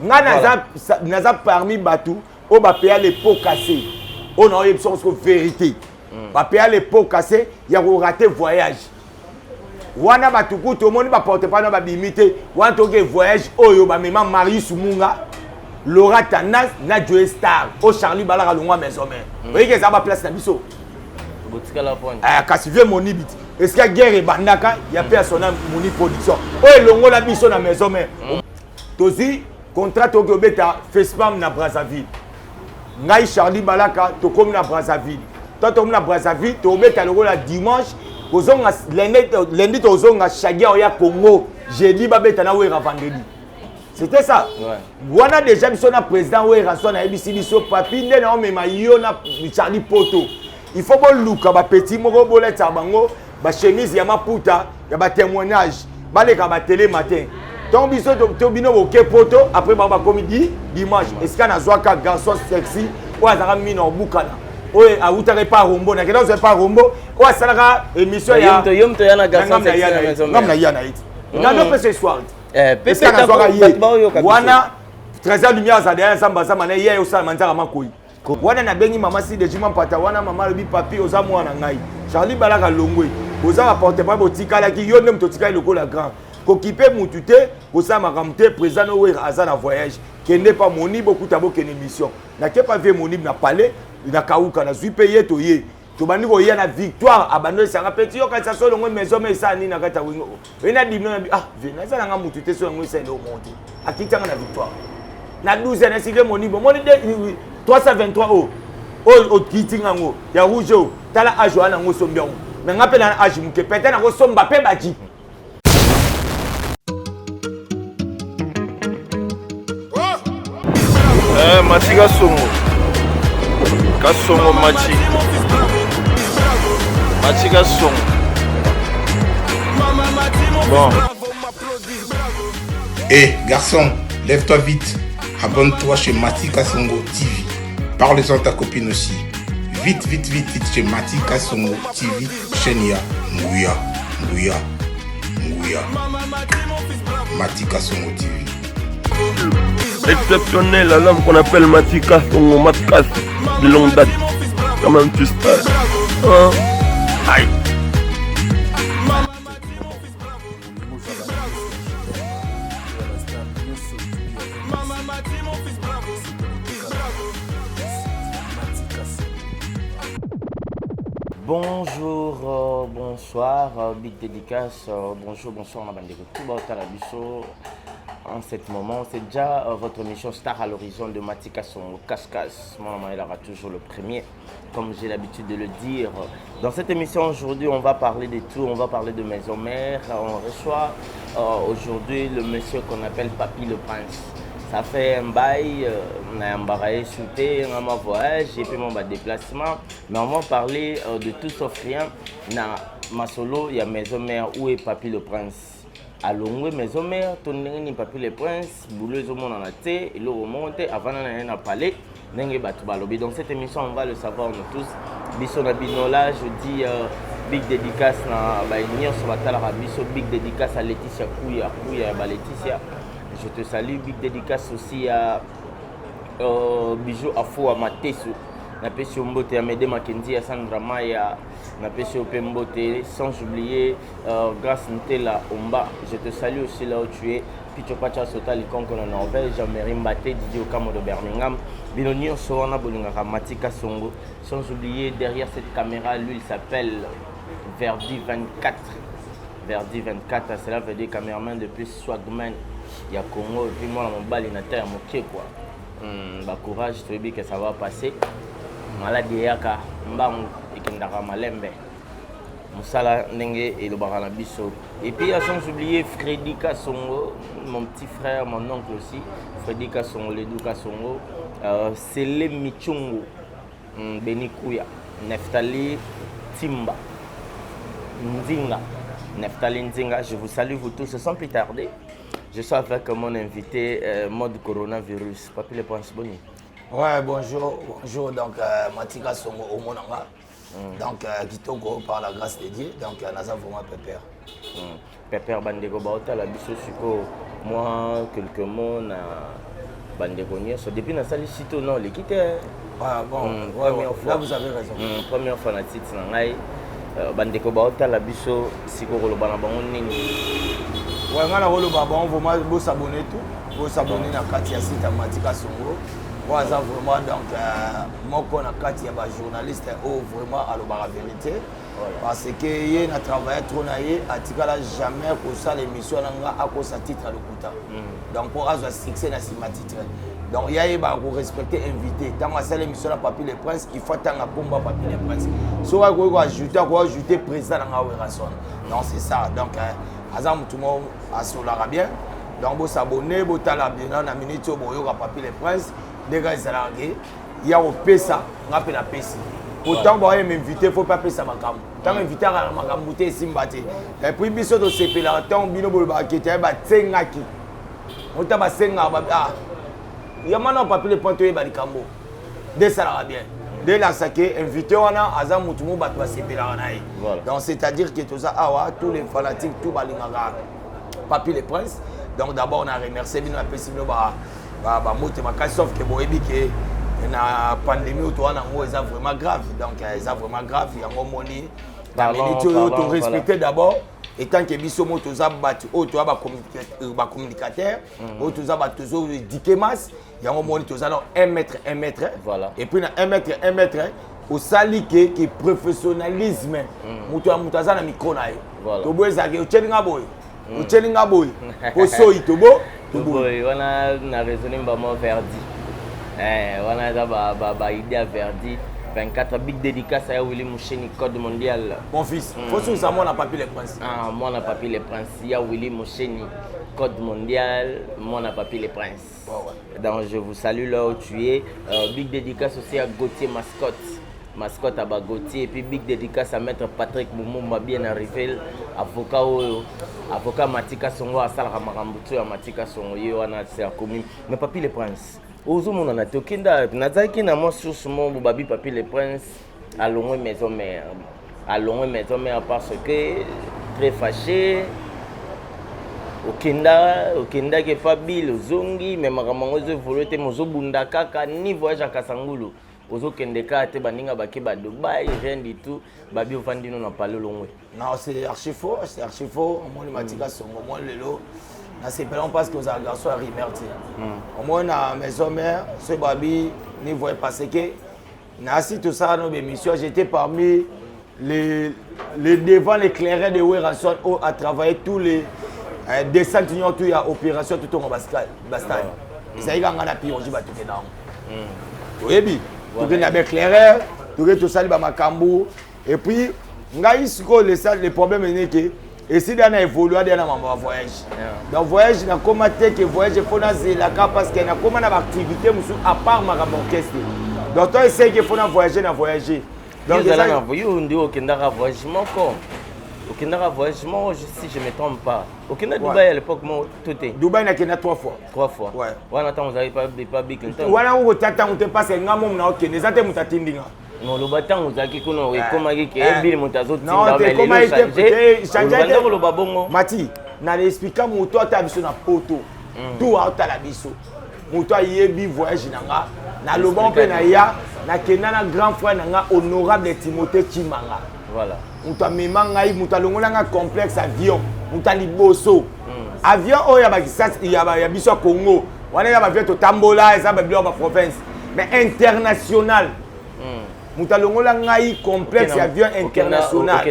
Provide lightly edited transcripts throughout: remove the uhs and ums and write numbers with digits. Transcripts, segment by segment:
naza parmi Batou, on va payer les pots cassés. On a une sens de vérité. On va payer les pots cassés, il y a raté voyage. Wana Batoukou, tout le monde va porter pas dans bimité. Wana toke voyage, oh yo ba maman Marie Soumunga, Laura Tanas, na Joe Star, oh Charlie Balara Longwa maison mère. Vous voyez que ça va place na biso. Botika la pointe. Ah kasi vie moni bit. Est-ce qu'il y a guerre et bandaka, il y a personne moni production. Oh longo la biso na maison mère. Tozi contrat toke beta FESPAM na Brazzaville. Ngai Charlie Balaka to comme na Brazzaville. Toi to na Brazzaville, to beta longo la dimanche. Lundi tozonga chagia oya Congo, jeudi babeta na wera vendredi. C'était ça. On a déjà mis son président wera son na ABC biso papi ndé na mema yo na Charlie Poto. Il faut bon luka ba petit moko boleta bango, ba chemise ya maputa, ya ba témoignage, ba le ka ba télé matin. Donc biso to bino OK Poto après ba comédie dimanche. Est-ce qu'il y a un garçon sexy ou azara mino bukana? Oui, à Outare pas Rombo, na keda pas Rombo. O salaka émission ya. Yom to yana garçon sexy na maison. Ngam na yana it. Na do pese soir. Pese na soir ye. Wana 13h lumière za derrière samba samba na ye osala manzaka makoi. Wana na bengi mama si de jima pata wana mama lobi papi oza mwana ngai. Charlie Balaka longwe. Oza rapporter pas botikala ki yo nem to tikala lokola grand. Kokipe mutute, osa makamte président no we azana voyage. Kende pas moni beaucoup tabo ken émission. Na ke pas vie moni na palais. Na kauka na zui payer to ye to bandi ko ye na victoire abando sanga petit yo ka so longo maison mais ça ni na kata wingo ena dimno na ah vena ça nga mutu te so ngo c'est le monte akitanga na victoire na 12 na sigle moni bon moni 323 o kitinga ngo ya rouge o tala ajo na ngo sombia ngo na ngape na age muke pete na ngo somba pe baji Matika Songo Kasongo Machi Kasongo. Bon. Hé, garçon, lève-toi vite. Abonne-toi chez Matika Songo TV. Parle-en à ta copine aussi. Vite chez Matika Songo TV. Chenia, Ngouya. Matika Songo TV. Exceptionnel, un homme qu'on appelle Matika Songo Matkas de longue date. Comment tu sais? Aïe. Bonjour, bonsoir, big dédicace, bonsoir ma bande de Touba Tarabiso. En ce moment, c'est déjà votre émission Star à l'horizon de Matika Songo Kaskas. Mon nom il aura toujours le premier, comme j'ai l'habitude de le dire. Dans cette émission aujourd'hui, on va parler de tout, on va parler de maison mère. On reçoit aujourd'hui le monsieur qu'on appelle Papy le Prince. Ça fait un bail, on a embarrassé sauté, on a mon voyage et puis mon déplacement. Mais on va parler de tout sauf rien. Dans ma solo, il y a maison mère, où est Papy le Prince? À Longwe, maison mère, ton ni Papy le Prince, boulot au monde en a té, il remonte avant d'aller à palais, n'engue batu balobi. Dans cette émission, on va le savoir nous tous. Biso na binola, je dis big dédicace na baïnier sur la tala biso, big dédicace à Laetitia Kouya Laetitia. Je te salue, big dédicace aussi à Bijou Afo à Matesu. Na pesi Mbote à Mede Makenzi à Sandra Maya. Na pesi Mbote, sans oublier Grâce Ntela Omba. Je te salue aussi là où tu es. Picho Pacha Sota Likonko en Norvège, Merim Bate, Didier Okamo de Birmingham. Binoni Sowana Bolingara Matika Songo. Sans oublier derrière cette caméra, lui il s'appelle Verdi 24. Verdi 24, cela veut dire caméraman depuis Swagman. Il y a Congo et puis moi mon bal il a moqué quoi. Courage, tu veux dire que ça va passer. Maladie yaka mbang ikendaka malembe. Musala Nenge et le Baranabiso. Et puis sans oublier Freddy Kassongo, mon petit frère, mon oncle aussi. Freddy Kassongo, Ledou Kassongo. Sele Michungu, Beni Kouya, Neftali Timba, Nzinga. Neftali Nzinga, je vous salue vous tous sans plus tarder. Je suis avec mon invité mode coronavirus. Papy le Prince Boni. Ouais, bonjour. Donc, Matika Songo au Monanga. Donc, Kitoko par la grâce de Dieu. Donc, Naza vraiment Pépère. Pépère Bandego Baota, la biso suko. Moi, quelques mots, Depuis la salle sitôt non les quitte. Ah bon, première fois. Là vous avez raison. Première fois na titre na ngai bandeko baota la biso sikolo bana bango nini. Ouais, ngana rolo ba bon vous s'abonner tout. Vous s'abonner na kati ya site Matika Songo. Moi ça vraiment donc moko na kati ya ba journaliste au vraiment à la vérité. Parce que il a travaillé trop naïe, atikala jamais pour ça l'émission nanga à cause de titre à l'okuta. Donc pour avoir succès na sima titre. Donc il y a pour respecter invité. Dans ma salle émission la Papi les Princes, il faut tanga combat Papi les Princes. So va quoi ajouter président dans la raison. Donc c'est ça. Donc azam tout le monde a sur bien. Donc vous s'abonner, vous tala bien na minute au boyo Papi les Princes, des gars salariés. Il y a au pesa, on appelle la pesa. Autant que m'inviter, il ne faut pas payer ça. Tant invité à ma camouté, Simbati. Et puis, il faut se payer la temps, bino bolba qui était à Tsengaki. On t'a passé à Baba. Il y a maintenant pas plus de points de Badicambo. Dès ça va bien. Dès la saké, invité, on a Azam Moutoumou, Batwa Sepela. Donc, c'est-à-dire que tout ça, tous les fanatiques, tout Balingaga, Papi les Princes. Donc, d'abord, on a remercié Bino Apesino, Moté Makai, sauf que Boébi qui est. La pandémie autour est vraiment grave. Donc, c'est vraiment grave. Il y a un moment où tu respectes d'abord. Et tant que tu as battu, tu as communicateur, tu as toujours dit masse. Il y a un moment où tu as 1 mètre. Voilà. Et puis, 1 mètre, au sali qui est professionnalisme. Tu as un micro. Tu as un boy. On a raisonné Verdi. On a idée à Verdi. 24 big dédicace à Willy Moucheni, code mondial. Mon fils, faut que ça, moi, on n'a pas pu les princes. Moi, on n'a pas pu les princes. Il y a Willy Moucheni, code mondial. Moi, on n'a pas pu les princes. Donc, je vous salue là où tu es. Big dédicace aussi à Gauthier Mascotte à Gauthier. Et puis, big dédicace à Maître Patrick Moumou, bien arrivé. Avocat Matika Songo, à Salah Marambutu, à Matika Songo, on a c'est la commune. Mais pas pu les princes. Ozo mon ana tokinda nazaki na mo source mon babi Papi les Princes à Longwe maison mère parce que très fâché okenda ke Fabil zongi mais makamango zo volonté mozo bunda kaka ni voyage à Kasangulu ozo kendeka te baninga baki ba Dubaï rien du tout babi ofandi non na parler Longwe. Non, c'est archi faux, mon Matika Songo moi lelo. C'est pas parce que vous avez un garçon à Rimerti. Au moins, à maison mère, ce babi, ne voyez pas ce que. Nasi tout ça dans l'émission, j'étais parmi les devants, les clairets de Werrason à travailler tous les descentes, tout y a opération tout au Bastard. Ça y est, on a pu on dit bah tout est dans. Oui, tout est avec clairets, tout ça les Makambu et puis les problèmes est que et si on a évolué dans le voyage. Dans le voyage, on a commenté que le voyage est parce qu'il y a une activité à part ma orchestre. Donc, on essaie qu'il faut voyager. Donc, on dit qu'il y a un voyagement. Si je ne me trompe pas. Au Dubaï à l'époque, tout est. Dubaï, il y a 3 fois. 3 fois. Ouais. On attend, vous n'avez pas big. Voilà où tu attends, tu passes un moment, tu n'as pas non, le bâton, vous avez dit que non, comment il y a un moutazo. Non, comment il changé. Mati, na l'expliquer mon toi ta biso na poto. Tout a ta la biso. Mon toi yebi voyage nanga. Na lobon pe na ya, na kenana grand frère nanga honorable Timothée Chimanga. Voilà. Mon toi memanga yi, mon toi longola nga complexe avion. Mon toi liboso. Avion o ya ba kisas ya biso Congo. Wana ya ba avion to Tambola et ça ba bio ba province. Mais international. Moutalongola ngai complexe avion international. Na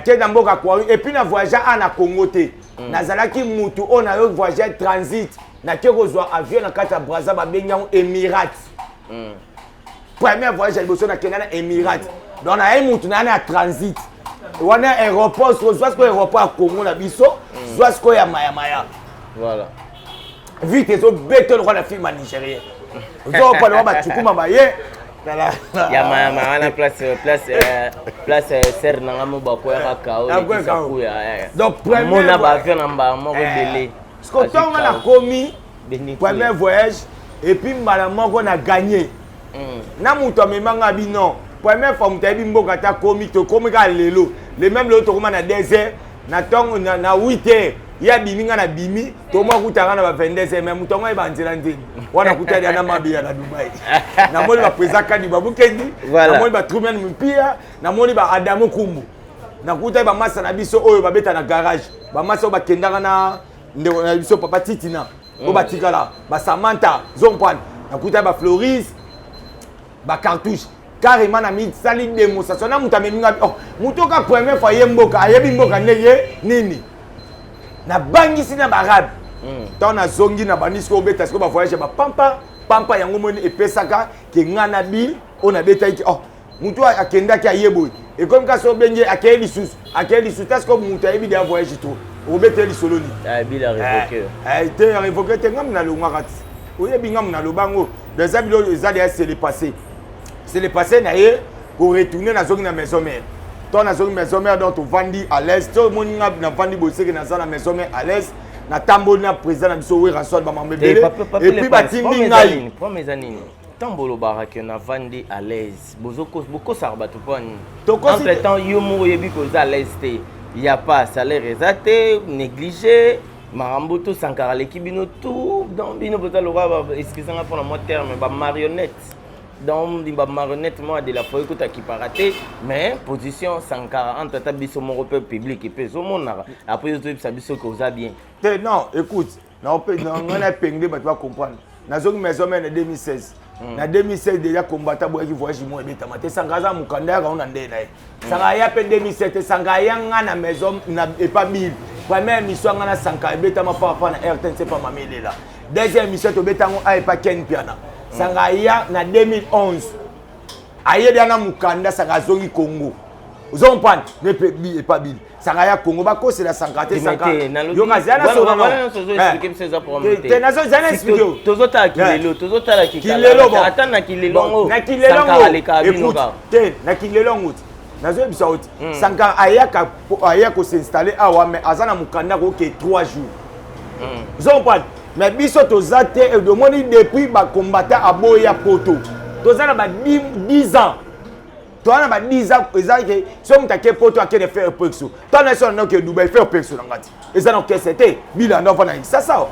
kenda mboka Aquarium et puis na voyager na Congo te. Nazalaki mutu on a voyager transit. Na keko zo avion na kata Brazza ba benga Emirates. Premier voyage liboso na kenda na Emirates. Donc na mutu na transit. Wana aéroport soit ce aéroport à Congo na biso, soit ce ya maya. Voilà. Vite zo bête le roi la film nigérien. Zo pas le ba tukuma ba ye. Il y a ma place serre na mo ko ya kao donc premier avion na ba mo belé parce que tant on a commis premier voyage et puis malalement on a gagné na muto memanga bino première fois muto bi mboka ta commis to comme ka lelo les même l'autre comme na 2 heures na tong na 8 heures ya bimi nga na bimi to mwa kutanga na ba 22 mais mutongo ba nzela ndeni wana kutali na mabia na Dubai na moni ba président kadi babukendi na moni ba Truman Mpia na moni ba Adamu Kumbu na kutali ba masa na biso oyo ba beta na garage ba masa ba kendanga na ndeko na biso papa Titina o ba tikala ba Samantha Zompan na kutali ba Floris ba cartouche carrément na mi sali démonstration na muta meminga oh mutoka première fois yemboka ayebi mboka ndenge nini na bangisi na barabe tant na zongi na banisko obeta sko ba voyage ba pampa yango moni epesaka ke ngana bil ona beta iki oh mutu akenda ki ayebo et comme ka so benge akeli lisusu tasko mutu ayebi dia voyage to obeta lisolo ni bil a révoqué te révoqué te ngam na lo ngakati oyebi ngam na lo bango des abilo ezali c'est le passé na ye pour retourner na zongi na maison mère. Toi na zongi maison mère donc tu vandi à l'est, tout mon na vandi bosser na za na maison mère à l'est, na tambo na président na biso we rasol ba mamebele et puis batindi ngai. Pour mes années. Tambolo baraka na vandi à l'aise. Boko sarba to poni. Entre temps yo mo yebi ko za l'est. Il y a pas salaire exacté, négligé. Maramboto Sankara l'équipe tout dans bino potalo excusez-moi pour le mot terme ba marionnette. Donc, il va marionnette moi de la fois qui part raté, mais position 140 tata biso mon repère public et puis au monde après tout ça biso que vous a bien. Non, écoute, on a pingé mais tu vas comprendre. Na zone maison en 2016. Na 2016 déjà combattant boy qui voyage moi et tamate sangaza mukanda on a ndé na. Sangaya pe 2007 sangaya na maison na et pas 1000. Première mission ngana sankaya beta ma papa na RTNC pas mamele là. Deuxième mission to beta ngo a pas Ken Piana. Sangaya na 2011 ayeda na mukanda sangazongi Congo uzompan ne pe pas bil sangaya Congo bako c'est la sankate sankate yo ngazana so na expliquer c'est ça pour moi te nazo zana expliquer tozota la kilelo ata na kilelo na kilelo te na kilelo nguti nazo bisa oti sankara ayaka s'installer awa mais azana mukanda ko ke 3 jours uzompan mais biso tozate et de moni depuis ba combattant à boya poto tozana ba 10 ans tozana ba 10 ans ezaki so mutake poto akene faire pexo tona so na ke Dubai faire pexo ngati ezana ke c'était bila ndova na ça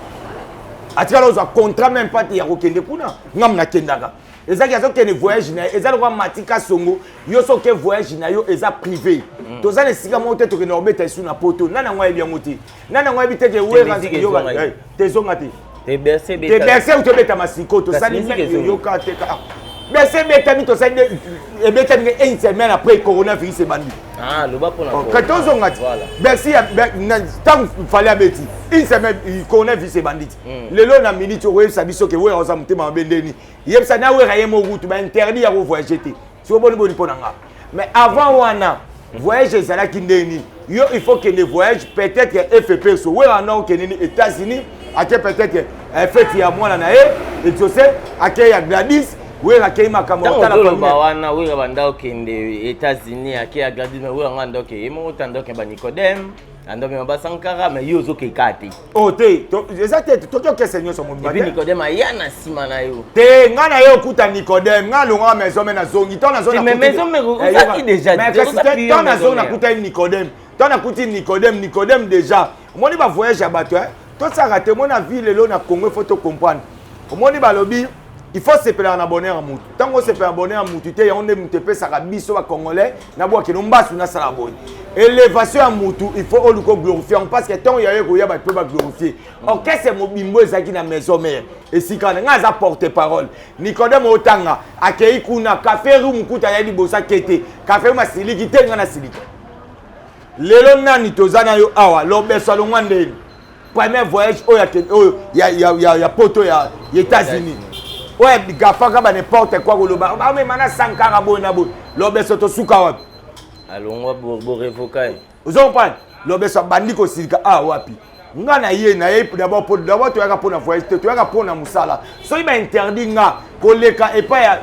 atika lozo contrat même pas ya kokende kuna ngam na kendaka ezaki azo kene voyage na ezali kwa Matika Songo yo so ke voyage na yo eza privé tozana sika moto to ke na obeta su na poto nana ngwa bien moti nana ngwa biteke wera yo te zonga te te bercé ou te beta masiko to sali yo ka te ka bercé beta mi to sali e beta ni une semaine après coronavirus e bandi le bas pour la ka to zonga te bercé tant fallait abeti une semaine coronavirus e bandi lelo na minute we sabiso ke wera oza mutema bendeni yebisa na wera yemo route ba interdit ya voyager te so boni ponanga mais avant wana voyage ezalaki ndeni yo il faut que les voyages peut-être FP so wera na ke ni États-Unis ake peut-être fait ya mwana na et tu sais ake ya Gladys wera ke makambo tala kwa bawana wera banda okende États-Unis ake ya Gladys wera nganda ke emo tandoke ba Nicodème andoke ba Sankara mais yo zo ke kati oh te exact to ke seigneur so mo ba Nicodème yana sima na yo te ngana yo kuta Nicodème ngalo nga maison na zongi tona zona mais maison mais ça qui déjà mais tona zona kuta Nicodème tona kuti Nicodème déjà moni ba voyage à bateau tout ça raté mon avis le na Congo faut te comprendre moni ba lobby il faut se faire un abonné à mutu tango se faire abonné à mutu te on est mutu pe ça biso ba congolais na boa ke no mbasu na sala boy élévation à mutu il faut on le glorifier parce que tant il y a ko ya ba peut ba glorifier OK c'est mo bimbo ezaki na maison mère et si quand nga za porte parole Nicodème otanga akei kuna café room kuta ya libosa kete café ma siliki te nga na siliki lelo nani tozana yo awa lobeso lo ngande premier voyage ya poto ya États-Unis ouais gafaka ba n'importe quoi koloba ba mais mana Sankara bona bo lobeso to suka wapi alongwa bo revoquer uzompa lobeso bandi ko silika wapi nga na ye d'abord to yaka pona voyage to yaka pona musala so iba interdit nga koleka epa ya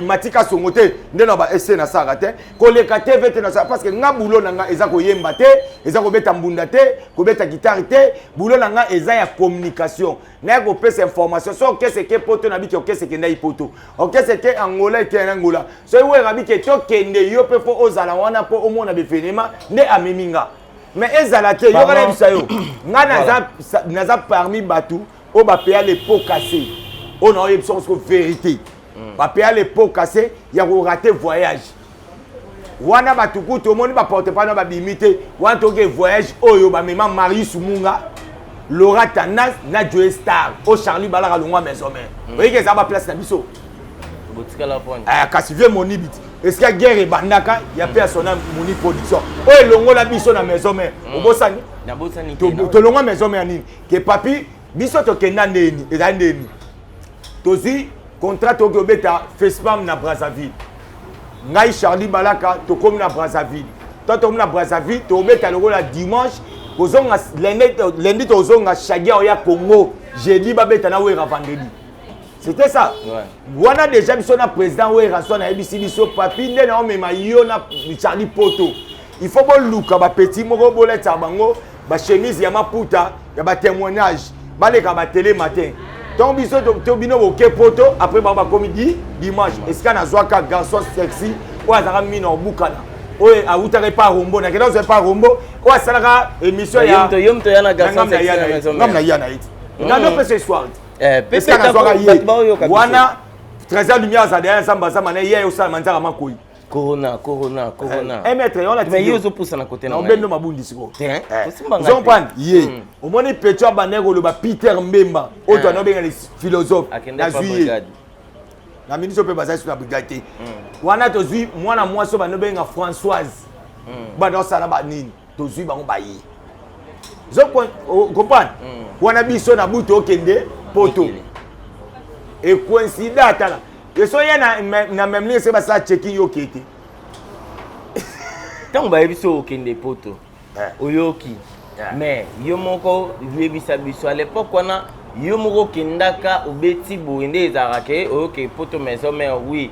Matika Songo te ndena ba ese na saka te koleka TV te na saka parce que nga bulo na nga eza ko yemba te eza ko beta mbunda te ko beta guitare te bulo na nga eza ya communication na ko pesa information so kese ke poto na biki okese ke ndai poto okese ke Angola ke Angola so we rabi ke to kende yo pe fo ozala wana po omona be fenema nde ameminga mais ezalate yo kana bisayo nga naza parmi batu o ba payer les pots cassés on a eu besoin de vérité ba payer les pots cassés ya ko rater voyage wana batuku to moni ba porte pas na ba bimité wana to ke voyage oyo ba mema Marius Munga Laura Tanas na Joe Star o Charlie Balaka longwa maison mère voyez que ça va place na biso botika la point kasi vie moni bit est-ce que guerre bandaka ya pe sona moni production o elongo la biso na maison mère obosani na bosani to longwa maison mère nini ke papi biso to kenda ndeni eza ndeni tozi contrat to obeta FESPAM na Brazzaville ngai Charlie Balaka to comme na Brazzaville to na Brazzaville to obeta lokola dimanche kozonga lundi to zonga chagia oya Congo jeudi babeta na wera vendredi c'était ça wana déjà biso na président wera so na ABC biso papi nde na omema yo na Charlie Poto il faut bon luka ba petit moko boleta bango ba chemise ya maputa ya ba témoignage baleka ba télé matin donc biso to bino boke poto après ba comédie dimanche est-ce qu'on a zoaka garçon sexy ou azara mino bukana oye awutaka pa rombo na kenda pas rombo o asalaka émission ya yomto yana garçon sexy ngam na yana iti ngam pe ce soir est-ce qu'on a zoaka wana 13h lumière za derrière samba samba na ye osala manzaka makoi corona un mètre on a mais yo zo poussa na côté na ngombe mabundi siko osimbanga zo pan ye omoni Petro Baneko lo ba Peter Mbemba auto no benga les philosophes na juillet na ministre pe bazali sur la brigade wana tozui mwana mwaso ba no benga Françoise ba do sala ba nini tozui bango ba yi zo comprendre wana biso na buto okende poto et coïncident là et so ya na même ligne c'est ba ça checking yo kete tant ba biso okende poto oyoki mais yo moko yebisa biso à l'époque wana yo moko kendaka obeti boende ezarake oyoke poto maison mère oui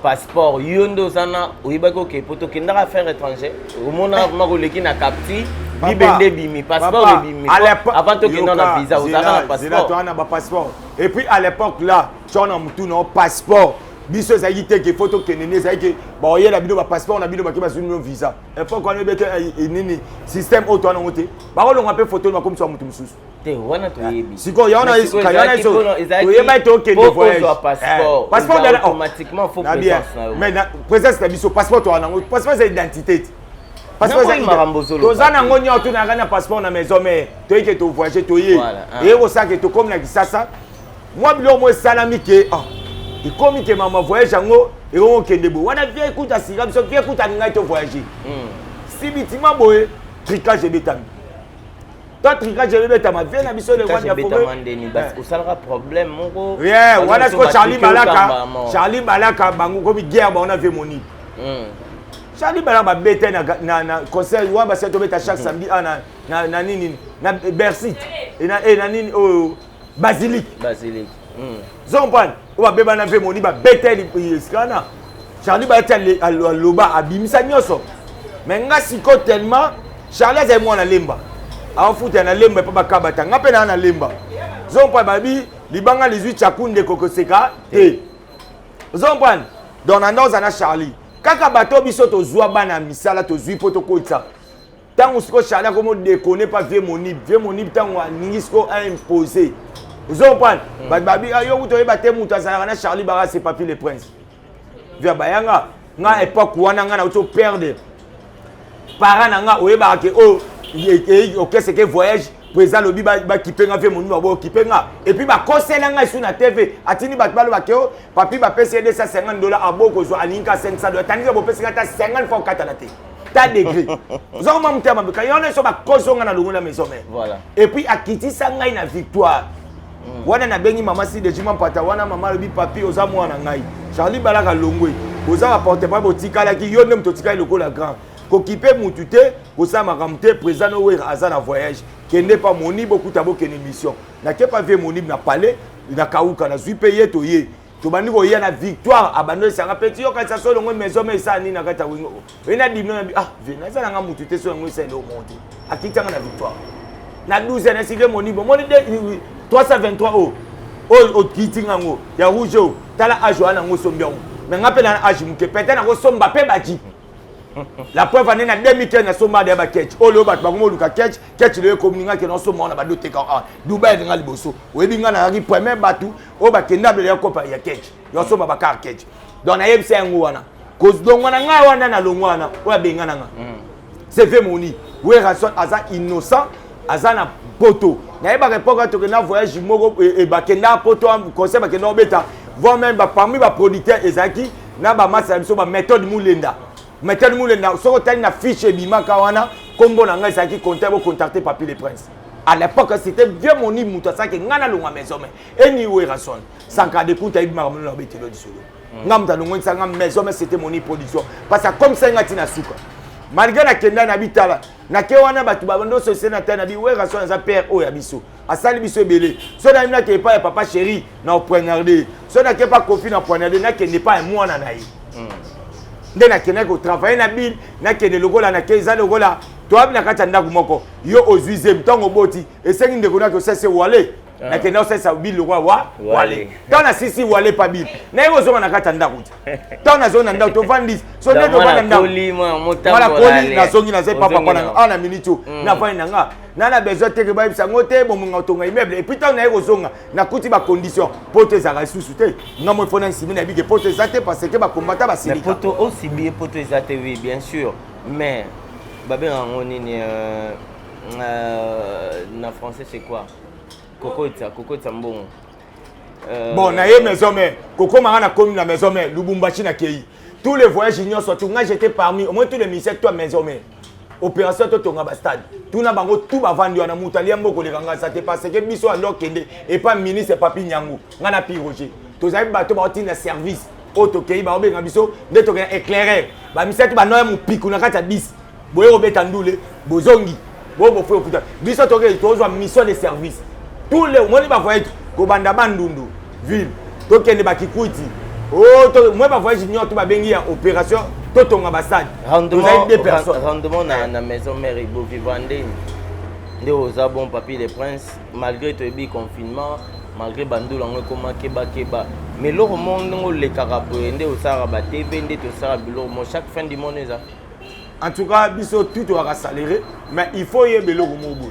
passeport yo ndo sana oyebako ke poto kendaka affaire étranger omona makoleki na capti libende bimi passeport bimi avant to kenda na visa ozaka na passeport on a ba passeport et puis à l'époque là tu as mutu no passeport biso za yite ke photo kenene za yike ba oyela bido ba passeport na bido ba ke ba sunu visa époque on ebeke nini système auto na ngote ba kolonga pe photo na comme ça mutu mususu te wana to yebi siko ya ona iska ya na so to yeba to kende voyage passeport automatiquement faut présence na mais présence na biso passeport to na ngote passeport c'est identité passeport c'est marambozolo to zana ngonya to na gana passeport na maison mais to yike to voyager to ye et ko ça que to comme na kisasa moi bilo mo salami ke et comme que maman voyage yango et on kende bo wana vie écoute à sira biso vie écoute à ngai to voyager si bitima boye tricage betami to tricage betama vie na biso le wana betamandeni parce que ça aura problème moko yeah wana ko Charlie Balaka bango comme guerre ba on a vu moni Charlie Balaka bete na conseil wa ba seto beta chaque samedi na nini na Bercy et na nini au basilique Zompan, on va bébé na fait moni ba bete skana. Charlie ba telle loba abimisa nyoso. Mais nga siko tellement Charlie za moi na lemba. A futa na lemba pa bakabata ngape na lemba. Zompan babi libanga les 8 chakunde kokoseka te. Zompan dans na ndoza na Charlie. Kaka bato biso to zwa bana misala to zwi poto kotsa. Tango siko Charlie comme déconner pas vieux moni tango ningisco a imposé. Vous comprenez? Babi ayo uto yeba te muta za na Charlie Bara c'est papi le prince. Via bayanga nga époque wana nga na uto perdre. Para na nga oyeba ke OK c'est que voyage président lobi ba kipenga fe monu ba kipenga et puis ba conseiller nga sur na TV atini ba balo ba ke papi ba pese $250 aboko zo aninka $500 tandis ba pese ngata 50 fois katalate. Ta degré. Vous avez mon terme quand on est sur ba kozonga na lungu na maison mère. Voilà. Et puis akiti sanga ina victoire. Wana na bengi mama si dejima pata wana mama lobi papi oza mwana ngai Charlie Balaka longwe oza rapporter pas botikala ki yo nem totika loko la grand ko kipe mutute ko sa makamte président no wer aza na voyage kende pas moni beaucoup tabo kene mission na ke pas vie moni na palais na kauka na zui payer to ye to bandi ko ya na victoire abandonner sanga petit yo ka sa so longwe maison mais ça ni na kata wingo ina dimno na vena za nga mutute so longwe c'est le monde akitanga na victoire na 12 na sive moni bon moni de 323 au kitinga ngo ya rouge tala ajo ana ngo sombia mais ngapela na age muke pete na ngo somba pe baji La preuve en est dans 2015 na somba de ba catch. O le bat ba ko luka catch le communinga ke non so mona ba doté ka Dubai nga liboso. O bi nga na ri premier batu o ba kenda be ya kopa ya catch. Yo so ba car catch. Donc na yebse ngo wana. Cause donc wana nga wana na longwana o ya benga nga. C'est fait moni. Oui rason aza innocent, aza na poto. Na yeba repoka to que na voyage moko e ba kenda poto conseil ba kenda obeta. Voir même parmi les producteurs ezaki na ba massa biso ba méthode Moulenda. Méthode Moulenda so tali na fiche bima kawana kombo na nga ezaki contacter Papi le Prince. À l'époque c'était bien mon ni muta ça que ngana longa maison mais anyway rason sans ka découte ay bima na betelo di solo. Ngam ta longa ngam maison mais c'était mon production parce que comme ça ngati na suka. Malgré la kenda na bitala na ke wana batu babando so sénateur na bi we rason za père o ya biso. Asali biso belé. So na mina ke pas papa chéri na poignardé. So na ke pas confi na poignardé na ke n'est pas un mois na naï. Nde na kena ko travailler na bil na ke de logola na ke za logola. To abi na kata ndaku moko. Yo ozuize mtongo boti. Esengi ndeko na ko sese wale. Na kena sese bil logola wale. Tona sisi wale pa bil. Na yo zo na kata ndaku. Tona zo na ndaku to vandi. So nde to vanda ndaku. Mala koli na zongi na ze papa na ana minito. Na fa na nga. Nana besoin te ba bisa ngote bo munga tonga immeuble et puis tant na ezonga na kuti ba condition poto za rasusu te ngamo fona nsimi na bige poto zate parce que ba combattre ba silika poto aussi bien poto zate oui bien sûr mais babé ngoni ni na français c'est quoi kokota mbongo bon na ye maison mais koko manga na commune la maison mais Lubumbashi na kei tous les voyages ignorent surtout nga j'étais parmi au moins tous les ministères toi maison mais opération to tonga ba stade tout na bango tout ba vandi wana mutalia mboko le kanga ça te parce que biso ando kende et pas ministre Papi Nyango ngana pi Roger to zabi ba to ba tina service auto kei ba obenga biso nde to ka éclairer ba misatu ba noya mu piku na kata bis boye obeta ndule bozongi bo bo fo puta biso to ke to zo mission de service tous les moni ba voyage ko banda bandundu ville to kende ba kikuiti oh to moi ba voyage nyoto ba bengi ya opération totonga basadi rendement na maison mère ibo vivande nde oza bon Papi le Prince malgré to bi confinement malgré bandula ngo koma keba mais le monde ngo le karapo nde osara ba TV nde to sara bilo mo chaque fin du mois ça en tout cas biso tout doit accélérer mais il faut y belo mobo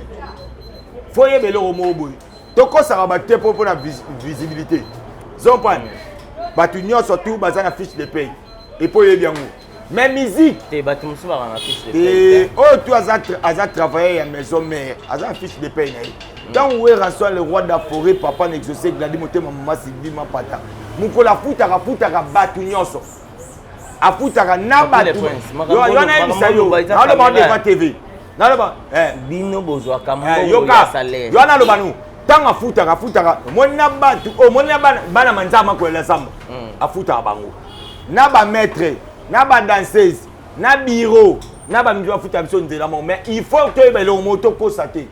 faut y belo mobo to ko sara ba te pour la visibilité zon pas batu nyonso tout bazana fiche de paye et pour y bien mais musique te batu musuba na fiche de paye oh tu as travaillé à maison mère as fiche de paye tant où est Ransoir le roi de la forêt papa n'exaucé gladi motema maman Sylvie mapata mukola futa ka batu nyonso afutaka na batu yo na ebisa yo na ba de TV na ba bino bozwa kambo yo salaire yo na lo banu tanga afutaka mona batu o mona bana manzama ko la samba afutaka bango na ba maître na ba danseuse na bureau na ba mjo afuta biso nzela mo mais il faut que be lo moto ko saté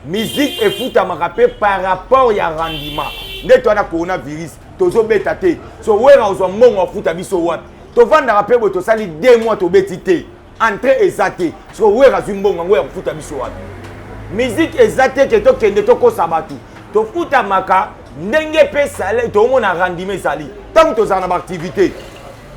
musique et foot à rappel par rapport ya rendement nde to na coronavirus tozo beta te so wera ozo mbongo foot biso wat to vanda rappel bo to sali 2 mois to betité entrée exacte so wera zu mbongo ngo ya foot biso wat musique exacte ke to kende to ko sabatu to foot maka ndenge pe sale to mona rendement sali tant to za na activité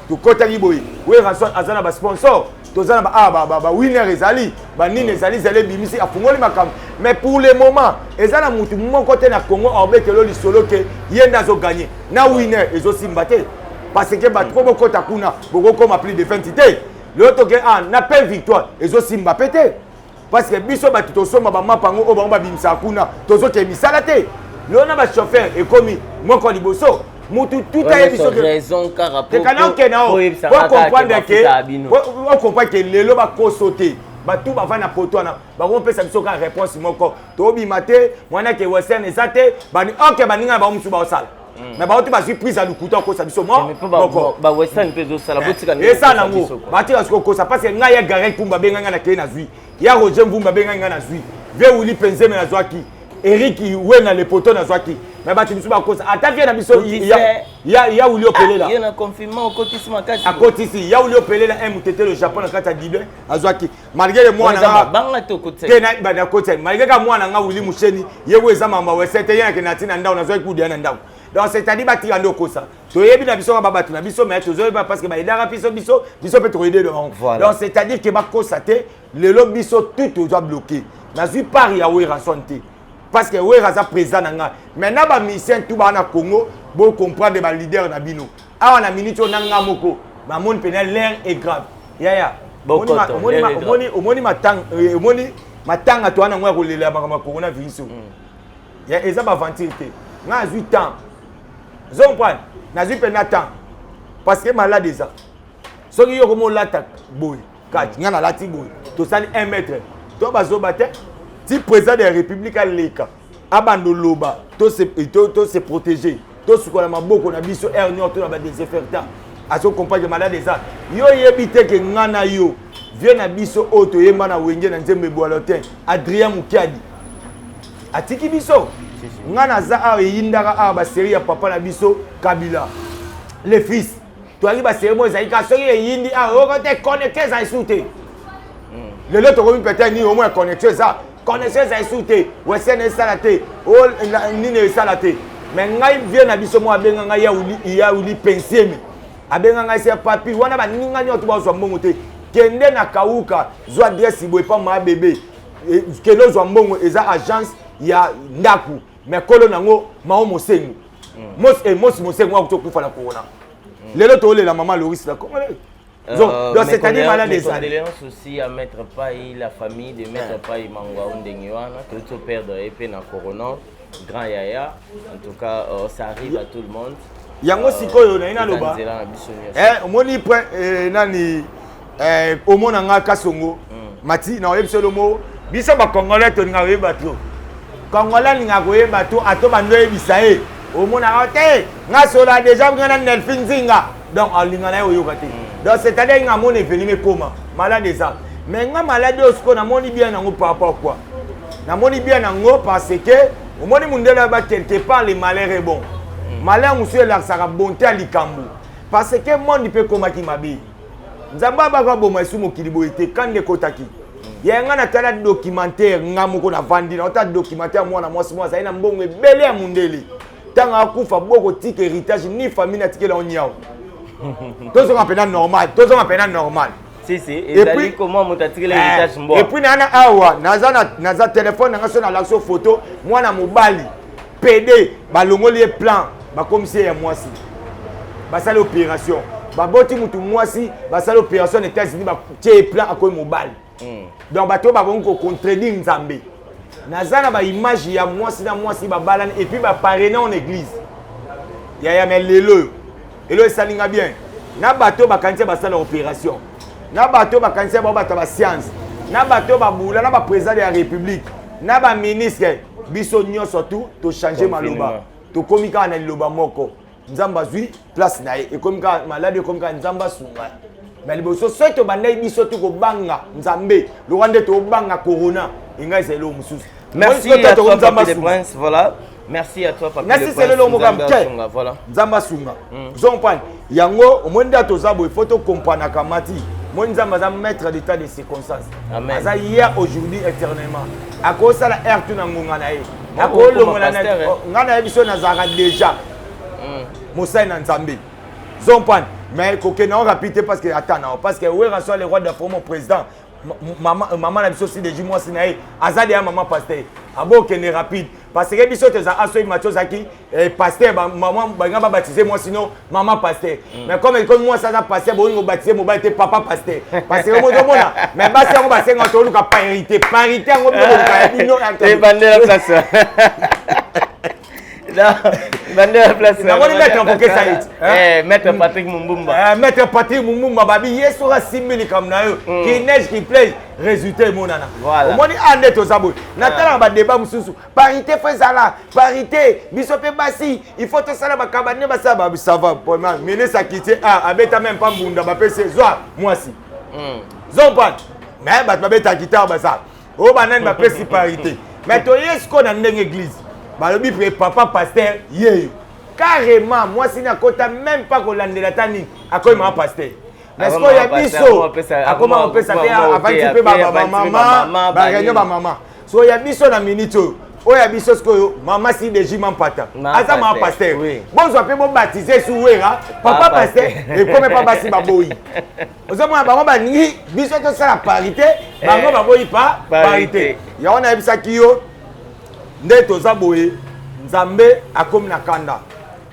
to kota liboyi wera so azana ba sponsor tozana ba winner ezali ba nini ezali zale bimisi afungoli makam mais pour le moment ezana mutu moko te na Congo obetelo lisolo ke yenda zo gagner na winner ezo simbate parce que ba trop boko takuna boko comme plus de 20 té l'autre que na pe victoire ezo simba pété parce que biso ba tutosoma ba mapango o ba bimisa kuna tozo ke misala te lona ba chauffeur et komi moko liboso mutu tout a émission de raison car rapport pour comprendre que lelo ba ko sauter ba tout ba va na poto na ba on peut ça biso ka réponse moko to bi maté mwana ke western ezate ba ni OK ba ninga ba musu ba osala mais ba otu ba surprise à lukuta ko ça biso mo ba western peut zo sala botika et ça na ngo ba tira ko ça parce que nga ya Garek Kumba benga na ke na zui ya Roger Mvumba benga na zui ve Willy Penzeme na zwaki Eric Wenga le poto na zwaki mais ba tibiso ba kosa atavia na biso ya Willy Opele là il y a un confinement au kotisi makasi à kotisi ya Willy Opele là un mutete le Japon na kata dibe azwaki malgré le moi na banga to kotisi tena ba na kotisi malgré ka moi na nga Willy Musheni yewe za mama wesete yana ke natina ndao na zwaki kudi na ndao donc c'est-à-dire batira ndoko ça to yebi na biso ba batu na biso mais to zo parce que ba idara biso peut trop aider donc c'est-à-dire que ba constater le lo biso tout doit bloquer na zui par ya we santé parce que we raza président nanga maintenant ba mission tout ba na Congo bo comprendre ba leader na bino awa na minute nanga moko ba mon pénal l'air est grave ya omoni matanga to ana ngwa ko lela ba coronavirus ya eza ba ventir te nga 8 ans zo comprendre na zui pena temps parce que malade eza soki yo komo lata boy kati nga na lati boy to sali 1 mètre to bazo bate ti président de la république a leka abando loba to se protéger to sukola maboko na biso air nord to na ba désinfectant aso comprendre malade eza yo yebite ke ngana yo vieux na biso oto yemba na wenge na nzembe boalotin Adrien Mukiadi atiki biso ngana za a yindaka a ba série ya papa na biso Kabila les fils to ali ba série mo zaika soki yindi a o ko te connecter za isute le loto ko peut-être ni au moins connecter ça connecter za isute wesene salate o ni ne salate mais ngai vieux na biso mo abenga ngai ya uli pensier abenga ngai se papi wana ba ninga nyoto ba so mbongo te kende na kauka zo adresse boy pa ma bébé kelo zo mbongo eza agence ya ndaku mais kolo nango mao mosengu mos mosengu wa kutokufa na corona lelo to le la maman Loris la comment donc c'est-à-dire malade des condoléances aussi à Maître Pai la famille de Maître Pai Mangwa Ndengwana que tout perdre épée na corona grand yaya en tout cas ça arrive à tout le monde yango sikoyo na ina loba omoni point nani omona nga kasongo mati na oyebise lomo biso ba congolais to nga oyeba to congolais nga koyeba to ato bando yebisa e omona te nga sola déjà ngana Nelfin Zinga donc alinga na yo kati donc c'est-à-dire nga moni venu me koma malade ça mais nga malade osko na moni bien nango par rapport quoi na moni bien nango parce que omoni mundela ba quelque part les malheurs est bon malheur monsieur la saka bonté à likambu parce que monde peut koma ki mabi nzamba ba bo masu mokili boité quand de kotaki ya nga na tala documentaire nga moko na vandi na ta documentaire mwana mwasi mwa zaina mbongo ebele ya mundeli tanga akufa boko tike héritage ni famille na tike la onyao tozo ngapena normal si et puis comment motatike l'héritage mbo et puis na awa naza téléphone nga so na l'action photo mwana mobali PD balongoli plan ba commissaire ya mwasi basala opération baboti mutu mwasi basala opération États-Unis ba tie plan akoy mobile donc bato ba bongo contredire nzambe nazana ba image ya mwasi na mwasi ba balane et puis ba parrainer en église ya mais lelo salinga bien na bato ba kantia basala opération na bato ba kantia ba bato ba science na bato ba bula na ba président de la république na ba ministre biso nyonso tout to changer maloba to komika na loba moko nzamba zui place na e komika malade komika nzamba sunga mais liboso soto bandai biso to ko banga nzambe lo wande to banga corona inga selo mususu merci à toi Papi le Prince voilà merci à toi Papi le Prince voilà nzamba sunga zompan yango omonda to zabo il faut to comprendre kamati mon nzamba za maître d'état de circonstances aza hier aujourd'hui éternellement akosa la air tout na ngonga na ye akolongola na ngana biso na zaka déjà Moussa na Nzambe zompan mais kokena rapide parce que attends parce que ouais reçoit le roi de mon président maman na biso si de mois sinae azali ya maman pasteur abo kene rapide parce que biso te za aso macho zaki pasteur maman banga ba baptiser moi sinon maman pasteur mais comme moi ça pasteur bo ngo baptiser mo ba te papa pasteur parce que mo mona mais ba se ngo ba senga to luka parité ngo bo ka bino et bandera place Bandera place. Maître Patrick Mumbumba. Maître Patrick Mumbumba babi yesora simili comme na yo qui neige qui plaît résultat monana. Voilà. Omoni ande to zabou. Natala ba débat mususu. Parité faisala, parité bisope basi, il faut to sala ba kabane ba ça ba ça va pour moi. Mene ça quitter abeta même pas mbunda ba pese zoa mwasi. Zompan. Mais ba beta quitter ba ça. O banane ba pese parité. Mais to yesko na ndenge église. Balobi papa pasteur yeyo carrément moi si na kota même pas ko landela tani akoy ma pasteur mais ce ya biso akoma opesa te avant tu pe ba maman ba réunion ba maman so ya biso na minute oya biso sikoyo mama si de jima mpata aza mama pasteur bonzo pe bo baptiser sous wera papa pasteur et comme pas basi baboyi ozomona bango baningi biso to sala parité bango baboyi pa parité ya ona ebisa kiyo nde toza boye nzambe akomi na kanda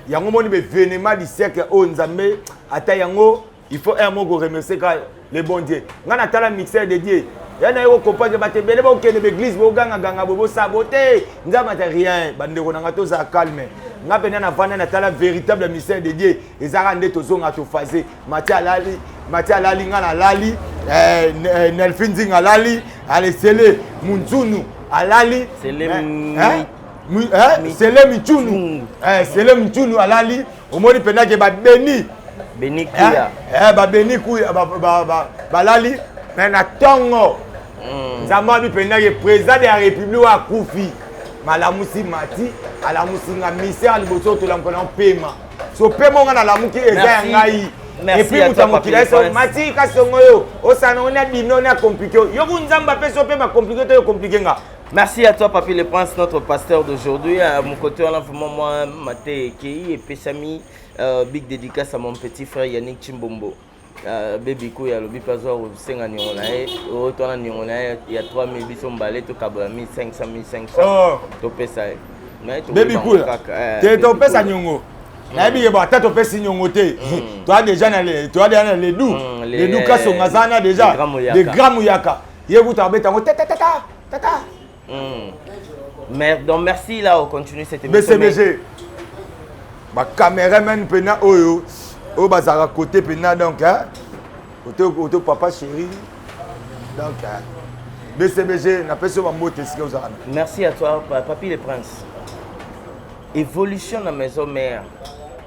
yango moni be vénément du siècle o nzambe ata yango il faut un mot go remercier le bon Dieu ngana tala mixeur de Dieu yana yo comprendre batebele ba okende be église bo ganga ganga bo saboter nzama ta rien bandeko na ngato za calme ngape na vana na tala véritable mystère de Dieu ezaka nde tozonga to fazer Matia lali ngana lali Nelfin lali alesele munzunu alali Sele michunu Sele michunu alali omoni pena ke ba beni kuya ba beni kuya ba lali mais na tongo nzamba bi pena ke président de la république wa kufi malamusi mati alamusi nga misère liboso to la mkola pema so pema nga na lamuki eza ngai et puis mutango kilaso mati kasongo yo osana on a dino na compliqué yo kunzamba pe so pema compliqué to yo compliqué nga. Merci à toi, Papi le Prince, notre pasteur d'aujourd'hui. À mon côté, on a vraiment moi, Maté Kei et Pesami. Big dédicace à mon petit frère Yannick Chimbombo. Baby Kou, il y a le bipazoir au 5 ans, il y a 3 000 bisons balais, tout Kabola 1500, 1500. Tu payes ça. Baby Kou, tu payes ça, Nyongo. Tu payes ça, Nyongo. Tu as déjà les doux. Les doux, qui sont déjà. Les grands mouyaka. Il y a des gens qui tata. Donc merci là, on continue cette émission. BCBG. Ma caméraman pena oyo o bazara côté pena donc hein. Côté papa chéri. Donc BCBG n'a pas sur mot testé aux armes. Merci à toi Papi le Prince. Évolution dans maison mère.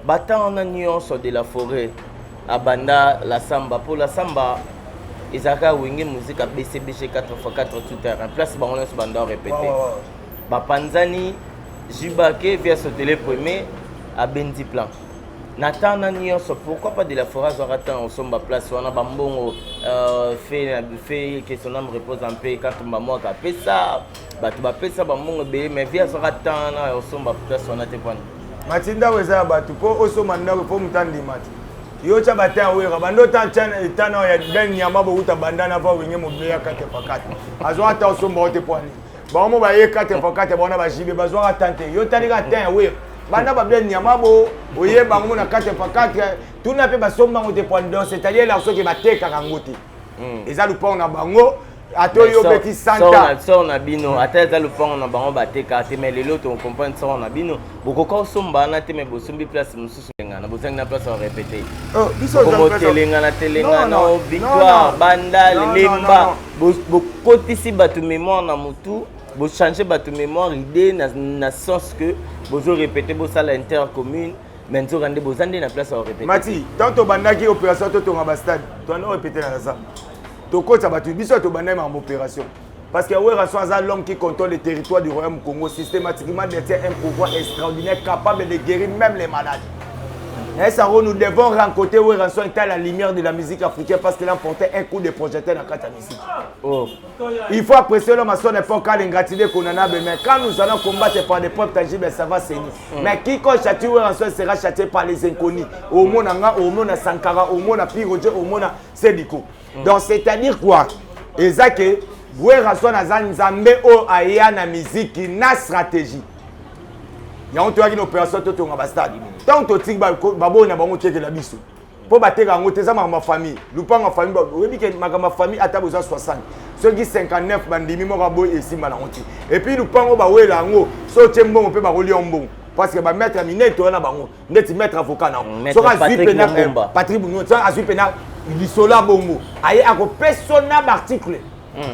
Battant en nuance de la forêt. Abanda la samba pour la samba. Isaka Wenge musique à BCBG 4x4 tout terrain. Place Baronos Banda répété. Bapanzani, Jibake via ce télé premier à Bendi Plan. Nathan Nanios, pourquoi pas de la forêt Zoratan au somba place on a bambongo fait que son âme repose en paix quand on va moi capé ça. Batu ba pesa bambongo bé mais via Zoratan au somba place on a te point. Matinda weza batu ko osomanda ko mutandi mati. Yo cha bata wera bando tana ya ben nyama bo uta bandana va wenye mobile 4x4 azo ata osomba ote poani ba mo ba ye 4x4 bona ba jibe bazo atante yo tani ka tan wera banda ba ben nyama bo oye ba mo na 4x4 tuna pe ba somba ote poani donc c'est-à-dire là so ke bateka kangote eza lupa na bango ato yo beti santa so na bino ateza le pont na bango bateka te mais lelo to comprendre so na bino bokoko somba na te mais bosumbi place mususu ngana bozang na place à répéter biso comme telenga na victoire banda lemba bokotisi batu mémoire na mutu bo changer batu mémoire idée na sens que bozo répéter bo sala intercommune mais nzo rande bozande na place à répéter mati tant to bandaki opération to nga ba stade to na répéter na ça. Tokota batu biso to bandai en opération parce que Wera Soaza l'homme qui contrôle le territoire du royaume Congo systématiquement détient un pouvoir extraordinaire capable de guérir même les malades. Et ça nous devons rencontrer Wera Soaza à la lumière de la musique africaine parce qu'il a porté un coup de projecteur dans la musique. Il faut apprécier l'homme à son époque à l'ingratitude qu'on en a mais quand nous allons combattre par des preuves tangibles ça va saigner. Mais quiconque châtie Wera Soaza sera châtié par les inconnus. Au Monanga, au Mona Sankara, au Mona Piroje, au Mona Sediko. Donc c'est-à-dire quoi? Ezake Wera Soaza nzambe o aya na musique na stratégie. Ya on toa une opération to nga ba stade. Tant to tik ba babo na bango teke la biso. Po bateka ngo teza ma famille. Lupanga famille ba webi ke ma famille ata besoin 60. Ceux qui 59 bandimi mo ka boy esimba na onti. Et puis lupango ba wela ngo so tembongo pe ba roli ombongo. Parce que ba maître miné to na bango ndeti maître avocat na. So ka zipe na Patrick Bunyo ça a zipe na lisola bongo. Aye ako persona article.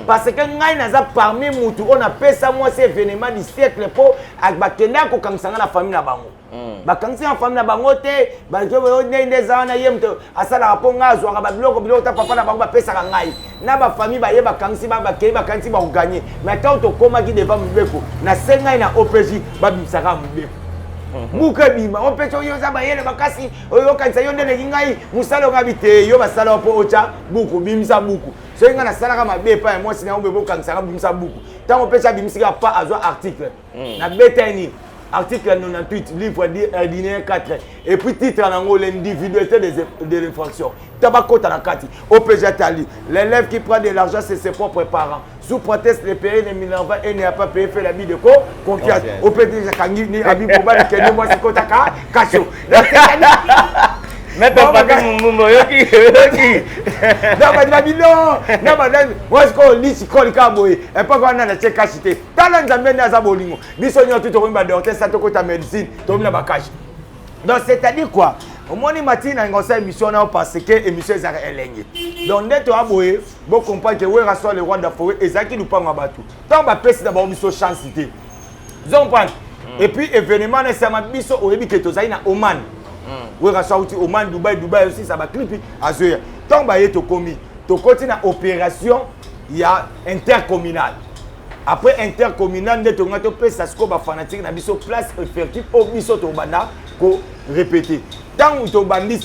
Parce que ngai naza parmi mutu on appelle ça moi c'est événement du siècle pour ak bakenda ko kangsanga na famille na bango. Bakangsi na famille na bango te ba ke bo ndende za na yemto asala raponga zo ba biloko ta papa na bango ba pesa ngai. Na ba famille ba ye bakangsi ba ke bakansi ba gagner. Mais quand to koma ki devant mbeko na sengai na OPJ ba bisaka mbeko. buka bima on peut yo za bayele bakasi oyo kanisa yo ndene ngai musalo ngabite yo basala po ocha buku bimisa buku so inga na sala kama bepa et moi sina obebo kanisa bimisa buku tant on peut ça bimisa pas azwa article na betani article 98 livre alinéa 4 et puis titre en anglais l'individualité des infractions tabakota na kati OPJ tali l'élève qui prend de l'argent c'est ses propres parents sous prétexte les pays ne minerva et n'a pas payé fait la vie de confiance OPJ kangi ni abi boba ni kene moi c'est kotaka kacho mais papa mumbo yoki non moi je ko lisi ko likambo et pas qu'on a la check cité tala nzambe na za bolingo biso nyoto to komba docteur ça to kota médecine to mna bakashi donc c'est-à-dire quoi au moins matin on a émission là parce que émission ça elenge donc neto aboye bon comprendre que we raso le roi d'Afrique ezaki nous pas ngabatu tant ba pesi d'abord biso chance cité vous comprenez et puis événement na ça ma biso oyebi que to zaina Oman we raso uti Oman Dubaï aussi ça va clip azoya tant ba yeto komi to continue opération il y a intercommunal après intercommunal neto ngato pesa sko ba fanatique na biso place effective au biso to bana ko répéter tant où to bandit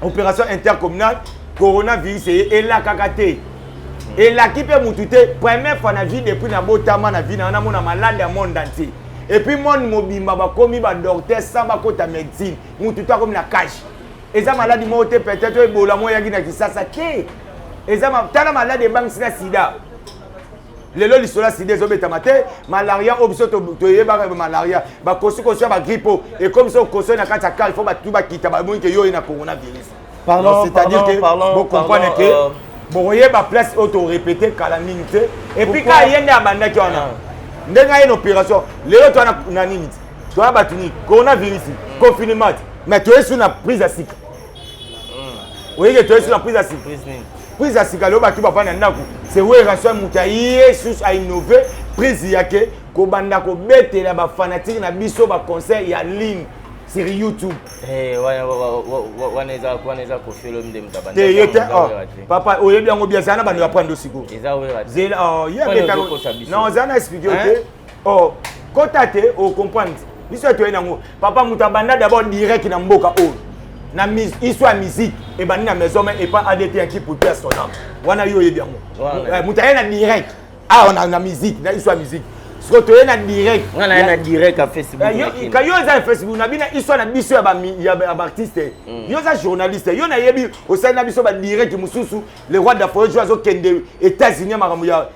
opération intercommunale coronavirus et la kakate et la qui peut mutute première fois na vie depuis na botama na vie na mona malade à monde entier et puis monde mobimba ba komi ba docteur ça ba kota médecine mutute comme la cache et ça maladie moté peut-être ebola moya gina kisasa ke et ça tala malade bank sida lelo lisola sida ezobeta mate malaria obiso to yeba malaria ba kosi kosi ba grippe et comme ça kosi na kata kal faut ba tuba kita ba monke yo na coronavirus pardon c'est-à-dire que vous comprenez que bon yeba place auto répéter kala minute et puis quand yenda banda ki ona ndenga une opération lelo to na nini to ba tuni coronavirus confinement mais tu es sur la prise à sika oui que tu es sur la prise à sika prise à sika loba ki ba pa na ndaku c'est ouais raso mutaye sus a innover prise yake ko banda ko betela ba fanatique na biso ba conseil ya ligne sur YouTube waneza kofelo mde mtabanda papa oyebi yango bien sana bando apprendre siko zela non zana expliquer OK kotate o comprendre biso to enango papa mutabanda d'abord direct na mboka o na histoire musique et bani na maison mais et pas ADT qui pour faire son âme wana yo yebi yango mutayena direct on a na musique na histoire musique ce que tu es na direct on a na direct à Facebook quand yo za Facebook na bina histoire na biso ya ba artiste yo za journaliste yo na yebi au sein na biso ba direct mususu le roi d'Afrique joue kende États-Unis maramu ya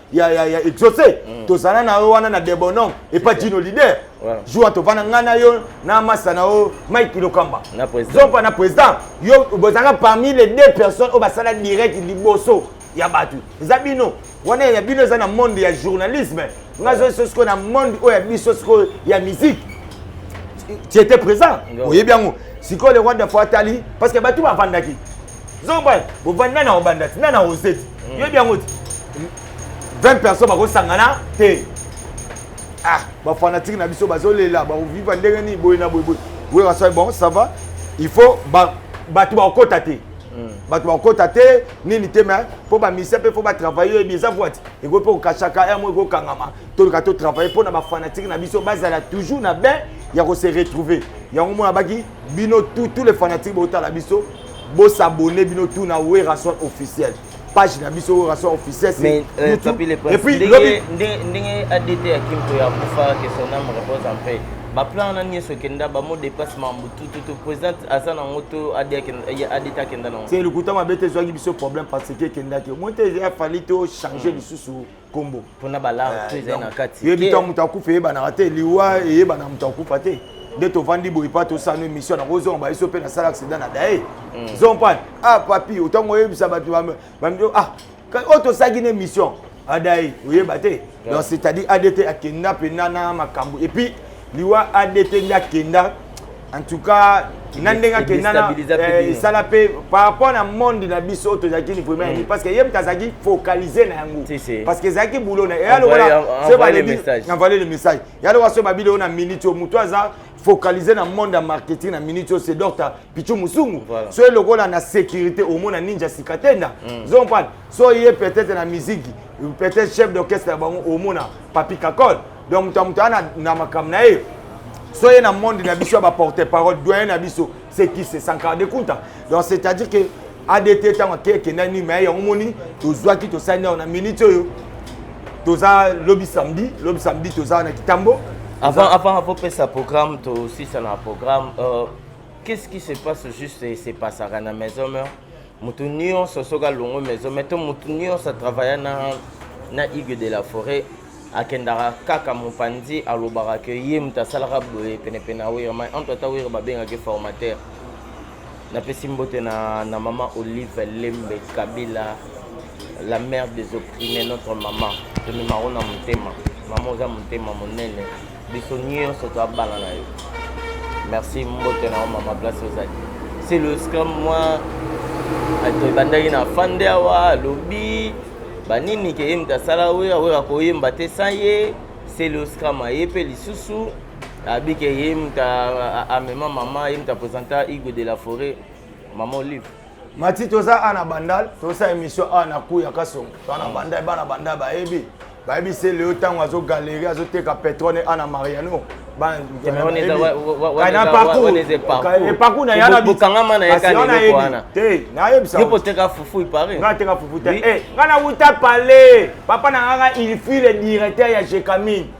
exaucé to sana na wana na debonon et pas Dino leader joue to vana ngana yo na masana o Mike Lokamba na président na président yo bozanga parmi les deux personnes au basala direct liboso ya batu zabino wana ya bino za na monde ya journalisme ngazo sosko na monde o ya biso sosko ya musique tu étais présent oui bien siko le roi de Fatali parce que batu ba vandaki zomba bo vanda na obandati na ozeti yo bien ngoti 20 personnes ba ko sangana te ba fanatique na biso bazolela ba vivre ndenge ni boy na boy oui bon ça va il faut batu ba okota te batu ba kota te nini te mais pour ba mission pe faut ba travailler bien ça voit et go pour kachaka et moi go kangama to ka to travailler pour na ba fanatique na biso bazala toujours na ben ya ko se retrouver ya ngo mona baki bino tous les fanatiques bota la biso bo s'abonner bino tout na Werason officiel page na biso Werason officiel mais et puis ndenge ADT ya Kimto ya kufa que son âme repose en paix ba plan na nyeso kenda ba mo dépassement tout présente asana ngoto ADT kenda non c'est le couteau ma bête zo biso problème parce que kenda ke moi il a fallu to changer le sous combo pour na bala tout na kati yebi to mutakufa ba na raté liwa e ba na mutakufa te de to vandi boy pas to ça no mission na rozo ba iso pe na sala accident na dae zompan papi otango yebisa batu ba auto sagine mission adai oyeba te donc c'est-à-dire ADT akenda pe na makambo et puis liwa ADT nya kenda en tout cas nandenga kenda ça pe par rapport à monde na biso to zakini vraiment parce que yem tazaki focaliser na yango parce que zaki boulot na yalo wala c'est pas envoyer le message yalo waso babilo na minute muto aza focaliser na monde de marketing na minute c'est docteur pichu musungu so le rôle na sécurité au monde ninja sikatenda zompa so yé peut-être na musique peut-être chef d'orchestre au monde papi kakol donc mutamutana na makamnae soyez dans le monde de biso ba porte-parole doyen na biso c'est qui c'est Sankara de Kunta. Donc c'est-à-dire que ADT tant que nani mais ya omoni to zwa ki to sanya na minute yo. Toza lobby samedi toza na Kitambo. Avant faire ce programme, toi aussi c'est un programme. Qu'est-ce qui se passe juste et c'est pas ça à la maison mais Moutunion se soga longo maison mais toi Moutunion ça travaille na Igue de la Forêt à Kendara kaka Mopandi à l'Obara que yem ta salara boye penepena oui mais en toi ta oui ba bien que formateur na pesimbote na maman Olive Lembe Kabila la mère des opprimés notre maman de Marona Montema maman za Montema monene bisonnier se doit balana. Merci mbote na maman place aux amis. C'est le scrum moi ato bandaki na fande awa lobby banini ke yemta sala we awera ko yemba te saye c'est le scrum ayepe lisusu abike yemta amema maman yemta présenter Igue de la Forêt maman Olive Mati toza ana bandal toza émission ana kuya kasongo ana bandal bana bandal baebi c'est le temps azo galerie azo teka pétrole ana Mariano ban kana parcours na yana bukangama na yakani bwana te na yebisa yopo teka fufu ipare nga teka fufu te ngana wuta parler papa na ngaka il fut le directeur ya Jekami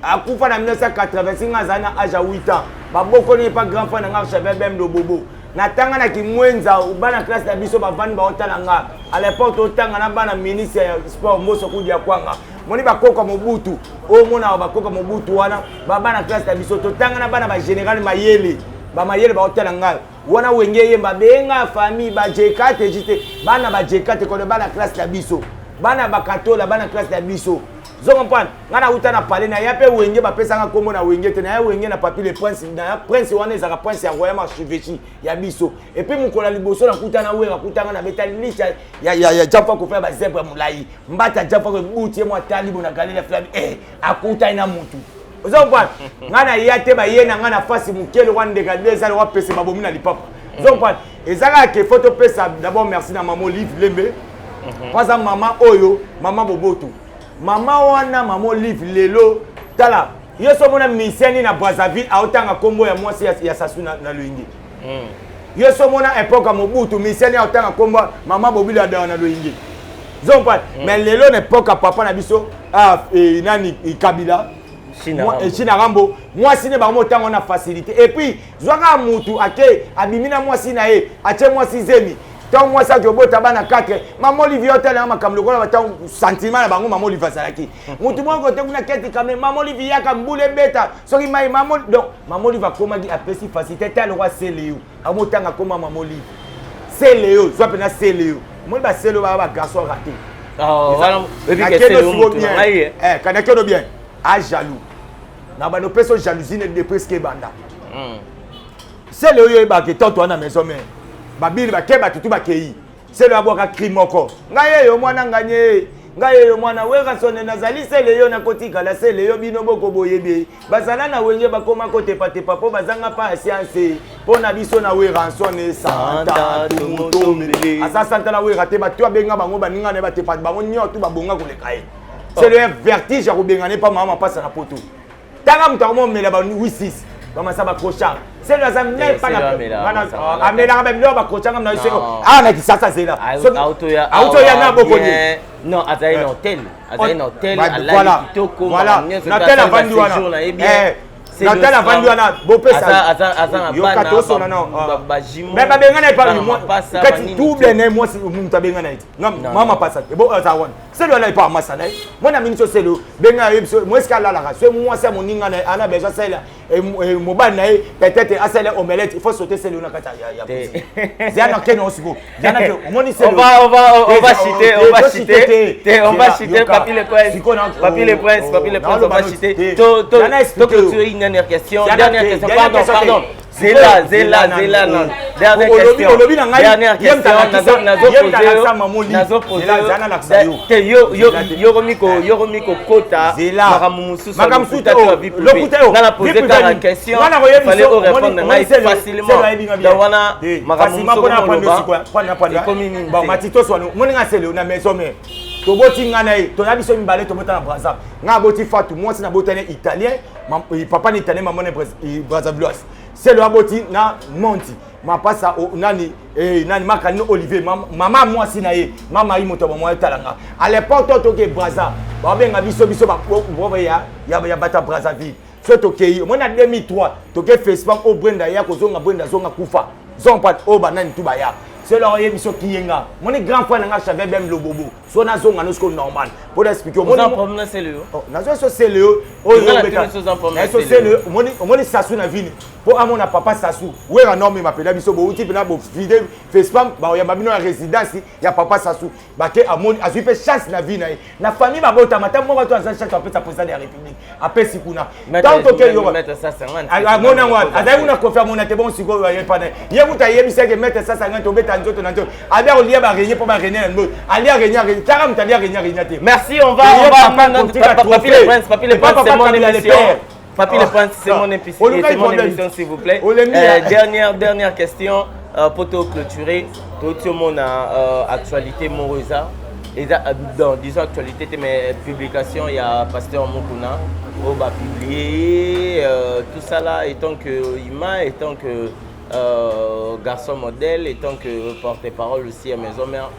akufa na 1985 ngazana âge 8 ans baboko ni pas grand frère na ngaka Chebel Bem do Bobo na tanga na kimwenza bana classe na biso bavani ba otala nga à l'époque otanga na bana ministre ya sport moso kudia kwanga moni bakoka Mobutu o mona bakoka Mobutu wana bana classe na biso totanga na bana ba général Mayele ba Mayele ba otala nga wana wenge yemba benga famille ba J4 jite bana ba J4 ko bana classe na biso bana ba Katola bana classe na biso zo comprendre ngana uta na parler na yape wenge ba pesa nga kombo na wenge te na wenge na papi le prince na prince wana ezaka prince ya royaume archevêché ya biso et puis mukola liboso na kuta na wera kuta na beta licha ya jafa ko faire ba zebra mulai mbata jafa ko butie mo tali bona galile flamme akuta ina mutu zo comprendre ngana yate ba yena ngana fasi mukele wande ga deza wa pesa babomi na lipapa zo comprendre ezaka ke photo pesa d'abord merci na maman Olive Lembe parce que maman oyo maman Boboto Maman wana maman Olive lelo tala yeso mona misiani na Brazzaville aotanga kombo ya mwasi ya Sassou na Luingi yeso mona époque Mobutu misiani aotanga kombo maman Bobili ada na Luingi zompa mais lelo na époque papa na biso nani Kabila China Rambo mwasi ne ba motanga na facilité et puis zwaka mutu ake abimina mwasi na ye ache mwasi zemi tant moi ça jobota bana 4 maman Olivier hotel na makamlo ko na tant sentiment na bango maman Olivier salaki mutu mo ko te kuna keti kame maman Olivier yaka mbule beta soki mai maman donc maman Olivier koma di apesi facilité tel roi Célio amotanga koma maman Olivier Célio soit pena Célio mo ba Célio ba garçon raté voilà et puis que Célio kana keno bien a jaloux na ba no peso jalousie ne de presque banda Célio yo ba ke toto na maison mais babili bakeba tutu bakei selo aboka krimoko ngaye yo mwana nganye ngaye yo mwana weka sonne nazali sele yo na kotika la sele yo bino boko boyebe bazala na wenge bakoma kote pate papo bazanga pa science pona biso na we ransone santa tumutombe asa santa na we rate batwa benga bango baninga na bate pate bango nyoto babonga koleka ye selo vertige ya kobengane pa mama pasa na poto tanga mutamo mela ba 86 Comment ça va cocher? C'est le zam n'est pas là. Amener la même là va cocher comme dans ah mais ça c'est là. Auto ya na beaucoup ni. Non, azaï un hôtel. Azaï un hôtel à la kitoko. Voilà. Na tel a vendu wana. Na tel a vendu wana. Beau pesa. Azan yo katoso na non. Mais ba benga na pas moi. Kati double ne moi si muta benga na iti. Non, mama pas ça. Et bon ça wana. C'est le là pas massa na. Moi na minso c'est le benga yebso moi escala la race. Moi c'est mon ninga na ana besoin c'est là. Et mobile na peut-être asele omelette, il faut sauter celle là kata ya. C'est un ken osiko. Yana que on dit c'est on va citer papier le prince on va citer to clôturer une dernière question pardon Zela non dernière question nazo poser yoromiko kota makamususu na poser la question fallait répondre facilement donc wana makamususu bon matito so moninga sele na maison mais toboti ngana ye to na biso mibale to bota na Brazza nga boti Fatou moi c'est na botane italien papa ni italien maman ni Brazzavilloise c'est le aboti na Monti ma passa nani nani makani Olivier maman moi si na ye mama yi moto ba moi talanga à l'époque to ke Brazza ba benga biso ba ya bata Brazzaville so to ke yo mona 2003 to ke Facebook o Brenda ya ko zonga kufa zompa o banani tuba ya c'est là où biso kiyenga mon grand frère nga Xavier Bem Lobobo so na zonga no sko normal pour expliquer mon problème c'est le na zo c'est le o beta c'est le mon Sassou na vini pour amon na papa Sassou we ra norme m'appelle biso bo uti na bo vidéo Facebook ba ya babino na résidence ya papa Sassou ba ke amon azu pe chance na vie na famille ba bota mata mo ba to azan chance apesa président de la République apesa sikuna tant que yo mettre ça 50 amon na wa azai una confirme mon te bon siko ya pa ye buta ye bisa ke mettre ça 50 obeta nzoto na nzoto abia olia ba régner pour ba régner nzoto alia régner taram talia régner te merci on va Papi le Prince c'est mon émission Papi le Prince c'est mon émission s'il vous plaît dernière question pour te clôturer tout le monde a actualité Morosa et dans disons actualité mes publications il y a Pasteur Mukuna on va publier tout ça là étant que Ima étant que garçon modèle étant que porte-parole aussi à Maison Mère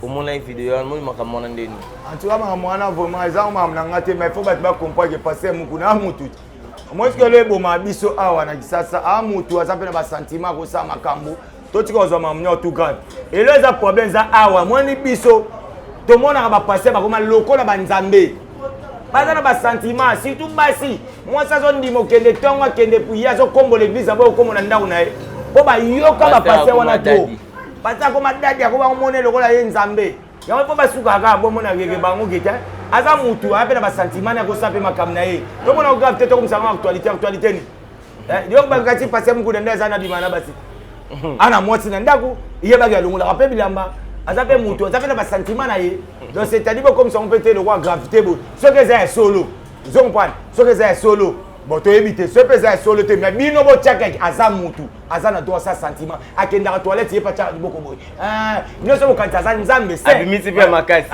au moins une vidéo moi il m'a commandé en tout cas moi vraiment ils ont m'amené mais faut pas comprendre que Pasteur Mukuna mutu moi ce que le bon ma biso awa na kisasa amutu azapena ba sentiment ko sa makambo to tika ozoma mnyo tout grave et là ça problème ça awa moi ni biso to mona ba passer ba koma loko na banzambe baza na ba sentiment surtout basi moi ça zone ndimo kende tonga kende puya zo kombo l'église abo komo na ndau na ye po ba yoka ba passer wana to bata ko madadi ko mona loko la ye nzambe ya po ba suka ka bo mona ngeke bango kita aza mutu apena ba sentiment na ko sape makamna ye to mona grave te to comme ça actualité ni yo ba kati passer mu kudenda za na bimana basi ana mwati na ndaku iye ba ga longola rapé bilamba azape mutu azape na ba sentiment na ye donc c'est-à-dire comme ça on peut te le voir gravité bo ce que c'est solo ils comprennent ce que c'est solo bon to éviter ce que c'est solo te mais bino bo tchaka aza mutu aza na droit ça sentiment akenda la toilette ye pa tchaka boko boy nous sommes quand ça nzambe c'est abimisi pe makasi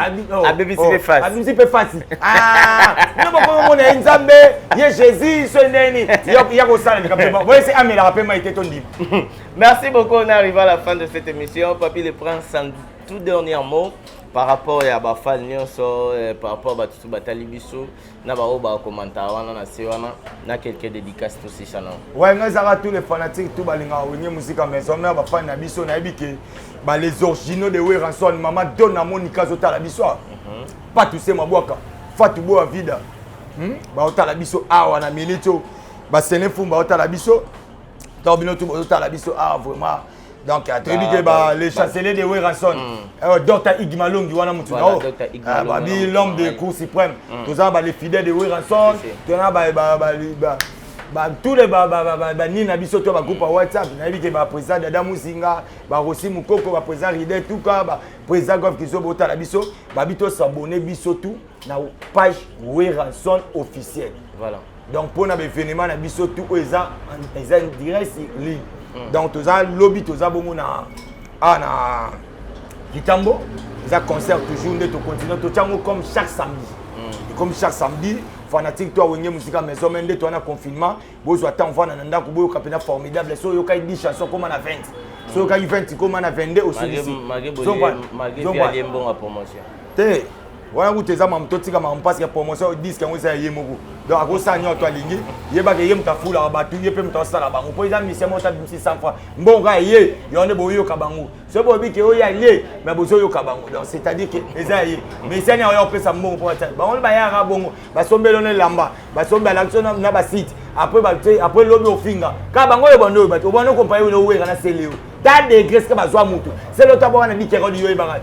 abimisi pe face abimisi pe face nous boko mo na nzambe ye Jésus so neni ya ko sala kapema vous c'est amela rapema était ton dit. Merci beaucoup, on arrive à la fin de cette émission. Papi le Prince, en tout dernier mot par rapport à Bafal Nyonso, par rapport à tout Batalibiso, na ba oba commentaire wana na sewana na quelques dédicaces aussi ça non. Ouais, nous avons tous les fanatiques tout balinga wenye musique à maison na ba fan na biso na ebike ba les originaux de Weranson maman donna Monica zotala biso. Pas tous ces mabwaka. Fatou bo vida. Ba otala biso awa na minito ba senefu ba otala biso. Donc vraiment donc les chanceliers de Weranson Dr Igmalongi wana mutu nao babi l'homme de cour suprême tous les fidèles de Weranson tous les nina biso to ba groupe WhatsApp na bi ke ba président Dada Musinga ba Rossi Mukoko ba président Ride tout cas ba président Gof Kizo bota la biso ba bito s'abonner biso tout na page Weranson officielle voilà. Donc pour na événement na biso tout eza direct ligne. Donc tous ça lobby tous ça bongo na Kitambo, ça concert toujours de to continuer to chango comme chaque samedi. Comme chaque samedi, fanatique toi wenge musique maison même de toi na confinement, bozo attend vana na ndako boyo kapena formidable so yo kai 10 chansons comme na 20. So yo kai 20 comme na 22 au sud. Malgré bon à promotion. Voilà où tes amis m'totika ma passe que promotion 10 quand vous avez yemoko donc à cause ça nyo to lingi yeba ke yem ta fula batu yepe mtosala bango po eza mission mota 600 fois mbonga ye yone boyo kabango so bobi ke oya ye mais bozo yo kabango donc c'est à dire que eza ye mais ça nya yo pesa mbongo pour ça bango ba ya ka bongo ba sombelo ne lamba ba sombela l'action na ba site après lobi ofinga ka bango yo bondo ba to bono compagnie no wera na seleo ta degré ce que bazwa mutu c'est le tabo wana dikero yo ibanga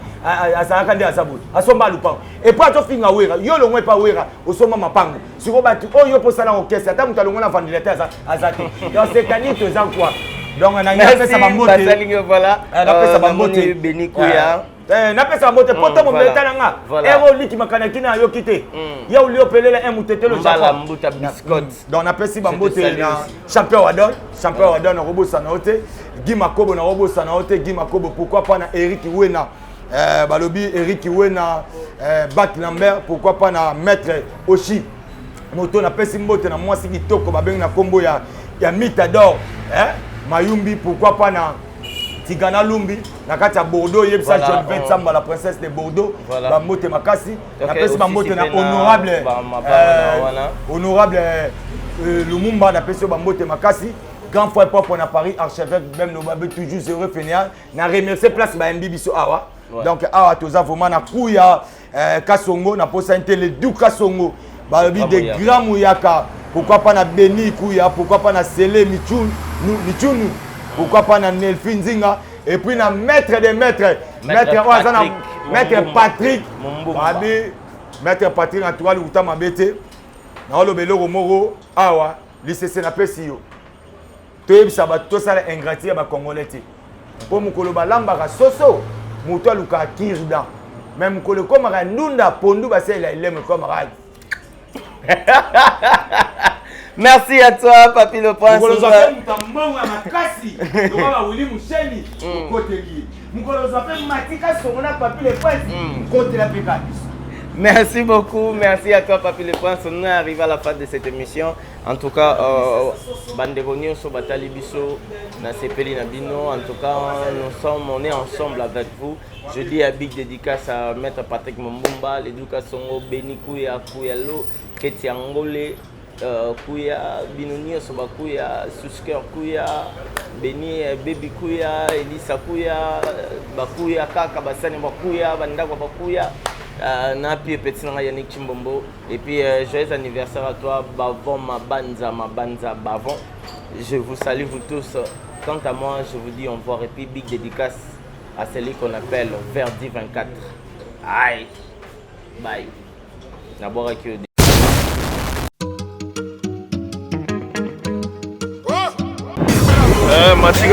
asaka ndi asabu asomba lupango et puis to finga wera yo lo mwe pa wera osoma mapango siko batu oyo po sala orchestre ata mutu alongo na ventilateur azate donc c'est année to za quoi donc on a pesa bambote voilà na pesa bambote benikuya na pesa bambote poto mo betana nga ero liki makana kina yo kite ya ulio pelela un mutetelo japa mbuta biscuit donc na pesa bambote na champion wadon na robosa na ote Guy Makobo na robosa na ote Guy Makobo pourquoi pas na Eric Wena balobi Eric Iwena, Bac Lambert, pourquoi pas na Maître Oshi. Moto na pesi mbote na mwasi kitoko babeng na kombo ya Mitador, Mayumbi, pourquoi pas na Tigana Lumbi, na kati ya Bordeaux, yebisa John Vett Samba, la princesse de Bordeaux, Bambote Makasi, na pesi Bambote na honorable Lumumba, na pesi Bambote Makasi, grand frère propre na Paris, archevêque, même nos babés toujours heureux fainéant, na remercier place ba Mbibiso Awa. Donc Awa toza vraiment na kuya Kasongo, na posa intele du Kasongo. Balobi de grands mouyaka, pourquoi pas na Beni Kouya, pourquoi pas na Sele Michunu, pourquoi pas na Nelfin Zinga, et puis na maître des maîtres, maître Patrick, maître Patrick Antoine Outama Bete, na Olobelo Romoro, Awa, l'ICC na Pesio. Toyeb Sabat, tout ça est ingratien à Congolais. Pour Mukolo Balamba, Soso, Moutoua Luka Kirda, même Mukolo Komara Nunda, Pondu Bassé, il aime comme Rad. Merci à toi, Papi le Prince. Merci beaucoup, merci à toi, Papi le Prince. On est arrivé à la fin de cette émission. En tout cas, Bandegonio so Batali Biso, na Sepeli Nabino. En tout cas, on est ensemble avec vous. Je dis à big dédicace à Maître Patrick Mumbumba, l'éducation au Beni Kouya Kouyalo, Ketiangole, Kouya, Binonio Soba Kouya, Susker Kouya, Beni Baby Kouya, Elisa Kouya, Bakouya, Kaka Basani Bakouya, Bandagwa Bakouya, Napi et Petit Yannick Chimbombo. Et puis, joyeux anniversaire à toi, Bavon, ma banza, Bavon. Je vous salue vous tous. Quant à moi, je vous dis au revoir et puis big dédicace à celui qu'on appelle Verdi 24. Aïe, bye. D'abord avec eux. Mati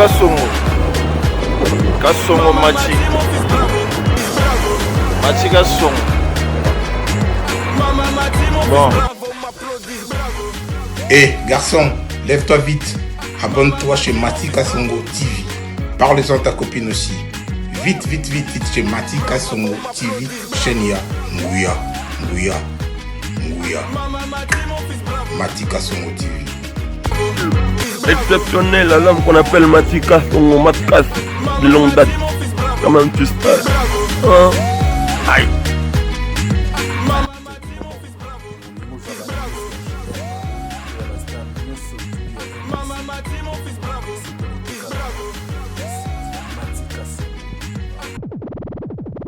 Kasongo Mati Kasongo. Bon. Eh garçon, lève-toi vite. Abonne-toi chez Mati Kasongo TV. Parle-en à ta copine aussi. Vite chez Mati Kasongo TV, Chenia, Nguya. Mati Kasongo TV. Exceptionnel, la lame qu'on appelle Mati Kasongo, de longue date. Comment tu sais? Aïe.